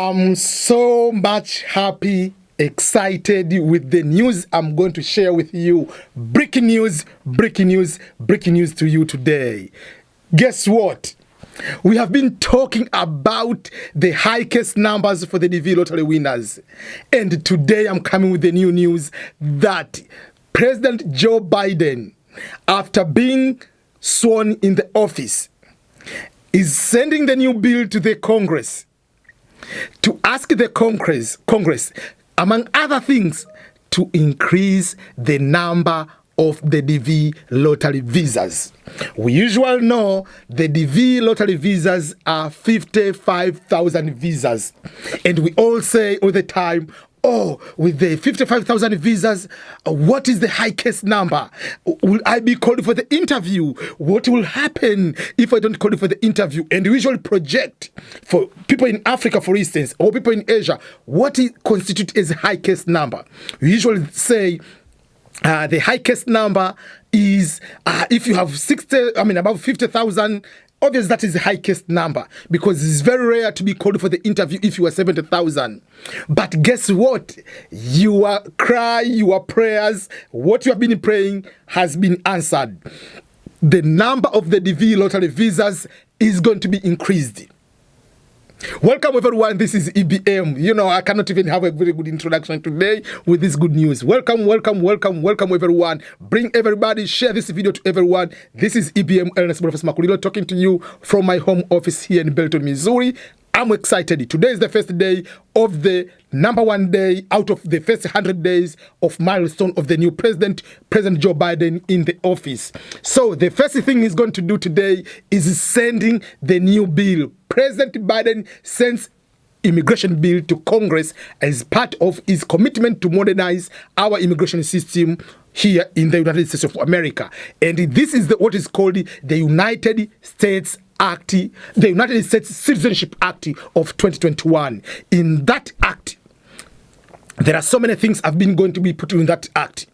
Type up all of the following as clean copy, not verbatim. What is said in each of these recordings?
I'm so much happy, excited with the news I'm going to share with you. Breaking news, breaking news, breaking news to you today. Guess what? We have been talking about the highest numbers for the DV lottery winners. And today I'm coming with the new news that President Joe Biden, after being sworn in the office, is sending the new bill to the Congress to ask the Congress, among other things, to increase the number of the DV lottery visas. We usually know the DV lottery visas are 55,000 visas. And we all say all the time, oh, with the 55,000 visas, what is the highest number? Will I be called for the interview? What will happen if I don't call for the interview? And we usually project for people in Africa, for instance, or people in Asia, what constitutes as the highest number. We usually say the highest number is if you have above 50,000. Obviously, that is the highest number because it's very rare to be called for the interview if you are 70,000. But guess what? Your cry, your prayers, what you have been praying has been answered. The number of the DV lottery visas is going to be increased. Welcome everyone, this is EBM. You know, I cannot even have a very good introduction today with this good news. Welcome everyone. Bring everybody, share this video to everyone. This is EBM Ernest Professor Makulilo talking to you from my home office here in Belton, Missouri. I'm excited. Today is the first day of the number one day out of the first 100 days of milestone of the new President Joe Biden in the office. So the first thing he's going to do today is sending the new bill. President Biden sends immigration bill to Congress as part of his commitment to modernize our immigration system here in the United States of America. And this is what is called the United States Act, the United States Citizenship Act of 2021. In that act, there are so many things have been going to be put in that act.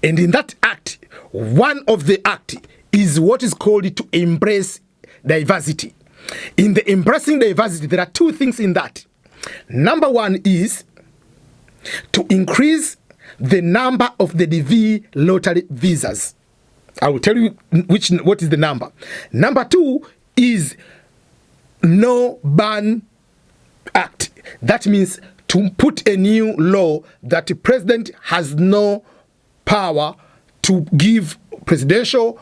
And in that act, one of the act is what is called to embrace diversity. In the embracing diversity, there are two things in that. Number one is to increase the number of the DV lottery visas. I will tell you what is the number. Number two is no ban act. That means to put a new law that the president has no power to give presidential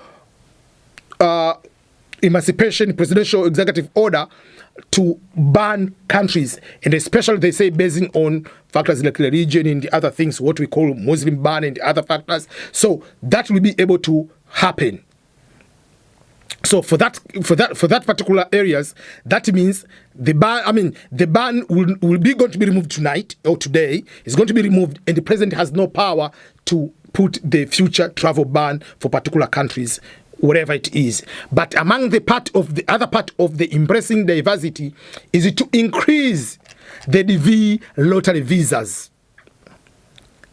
emancipation, presidential executive order to ban countries, and especially they say basing on factors like religion and the other things, what we call Muslim ban and the other factors. So that will be able to happen. So for that particular areas, that means the ban will be going to be removed tonight or today. It's going to be removed, and the president has no power to put the future travel ban for particular countries, whatever it is. But among the other part of the embracing diversity is to increase the DV lottery visas.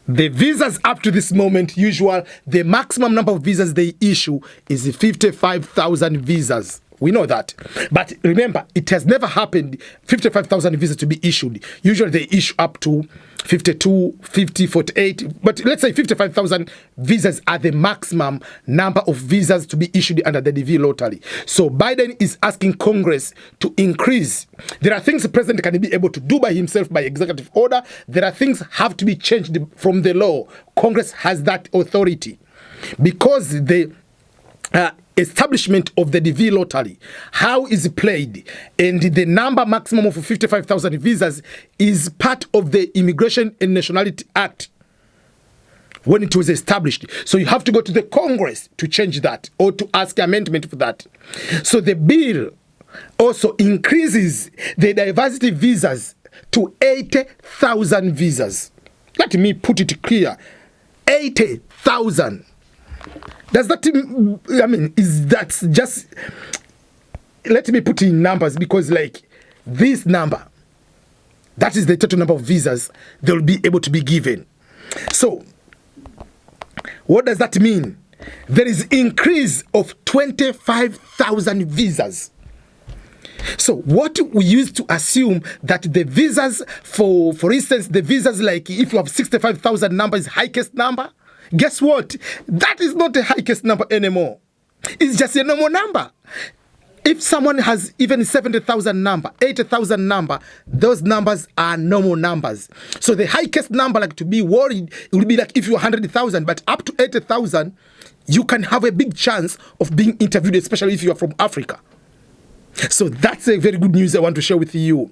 The visas up to this moment, the maximum number of visas they issue is 55,000 visas. We know that. But remember, it has never happened 55,000 visas to be issued. Usually they issue up to 52, 50, 48. But let's say 55,000 visas are the maximum number of visas to be issued under the DV lottery. So Biden is asking Congress to increase. There are things the president can be able to do by himself by executive order. There are things have to be changed from the law. Congress has that authority. Because the establishment of the DV lottery, how is it played, and the number maximum of 55,000 visas is part of the Immigration and Nationality Act when it was established. So you have to go to the Congress to change that or to ask amendment for that. So the bill also increases the diversity visas to 80,000 visas. Let me put it clear. 80,000. Does that, is that just, let me put in numbers, because like this number, that is the total number of visas they will be able to be given. So what does that mean? There is increase of 25,000 visas. So what we used to assume that the visas, for instance, the visas like if you have 65,000 number is highest number, guess what? That is not the highest number anymore. It's just a normal number. If someone has even 70,000 number, 80,000 number, those numbers are normal numbers. So the highest number, like to be worried, it will be like if you're 100,000, but up to 80,000, you can have a big chance of being interviewed, especially if you are from Africa. So that's a very good news I want to share with you.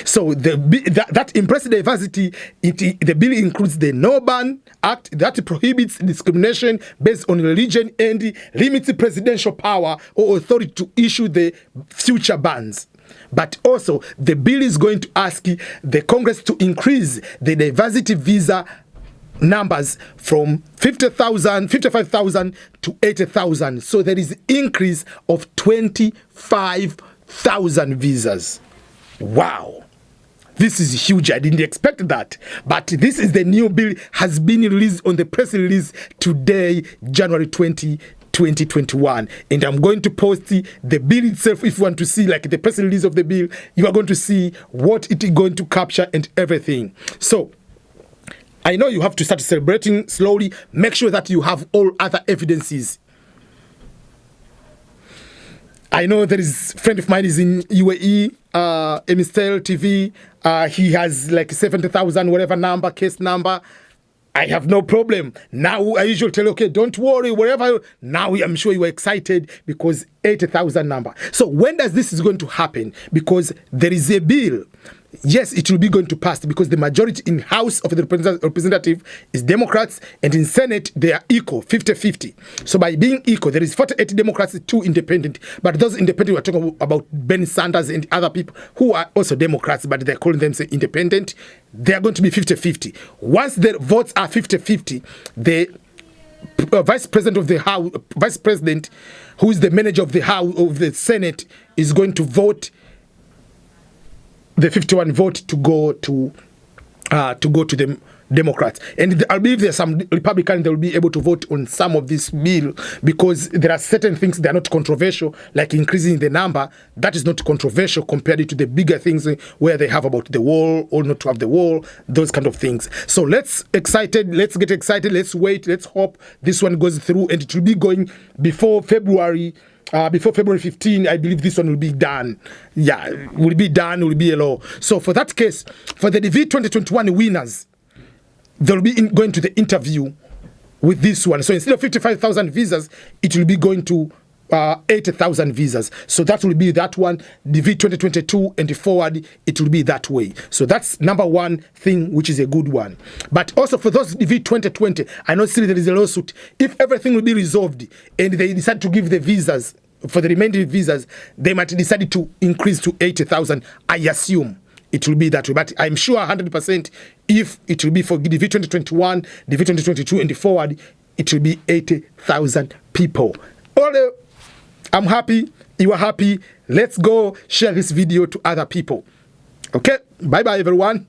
So that impressive diversity, the bill includes the No Ban Act that prohibits discrimination based on religion and limits presidential power or authority to issue the future bans. But also, the bill is going to ask the Congress to increase the diversity visa numbers from 55,000 to 80,000. So there is an increase of 25,000 visas. Wow. This is huge. I didn't expect that. But this is the new bill, has been released on the press release today, January 2021. And I'm going to post the bill itself. If you want to see like the press release of the bill, you are going to see what it is going to capture and everything. So I know you have to start celebrating slowly. Make sure that you have all other evidences. I know there is a friend of mine is in UAE, Emistel TV. He has like 70,000 whatever number, case number. I have no problem. Now I usually tell, okay, don't worry, wherever. Now I'm sure you are excited because 80,000 number. So when does this is going to happen? Because there is a bill. Yes, it will be going to pass because the majority in House of the Representative is Democrats, and in Senate they are equal, 50-50. So by being equal, there is 48 Democrats, 2 independent. But those independent, we're talking about Bernie Sanders and other people who are also Democrats, but they're calling themselves independent. They are going to be 50-50. Once the votes are 50-50, the Vice President of the House, Vice President, who is the manager of the House of the Senate, is going to vote the 51 vote to go to the Democrats. And I believe there's some Republicans that will be able to vote on some of this bill because there are certain things that are not controversial, like increasing the number. That is not controversial compared to the bigger things where they have about the wall or not to have the wall, those kind of things. So let's get excited, let's wait, let's hope this one goes through, and it will be going before February 15, I believe this one will be done. Yeah, will be done, will be a law. So for that case, for the DV 2021 winners, they'll be going to the interview with this one. So instead of 55,000 visas, it will be going to 80,000 visas. So that will be that one. DV 2022 and forward, it will be that way. So that's number one thing, which is a good one. But also for those DV 2020, I know still there is a lawsuit. If everything will be resolved and they decide to give the visas, for the remaining visas, they might decide to increase to 80,000. I assume it will be that way. But I'm sure 100% if it will be for DV 2021, DV 2022 and forward, it will be 80,000 people. I'm happy, you are happy. Let's go share this video to other people. Okay, bye-bye everyone.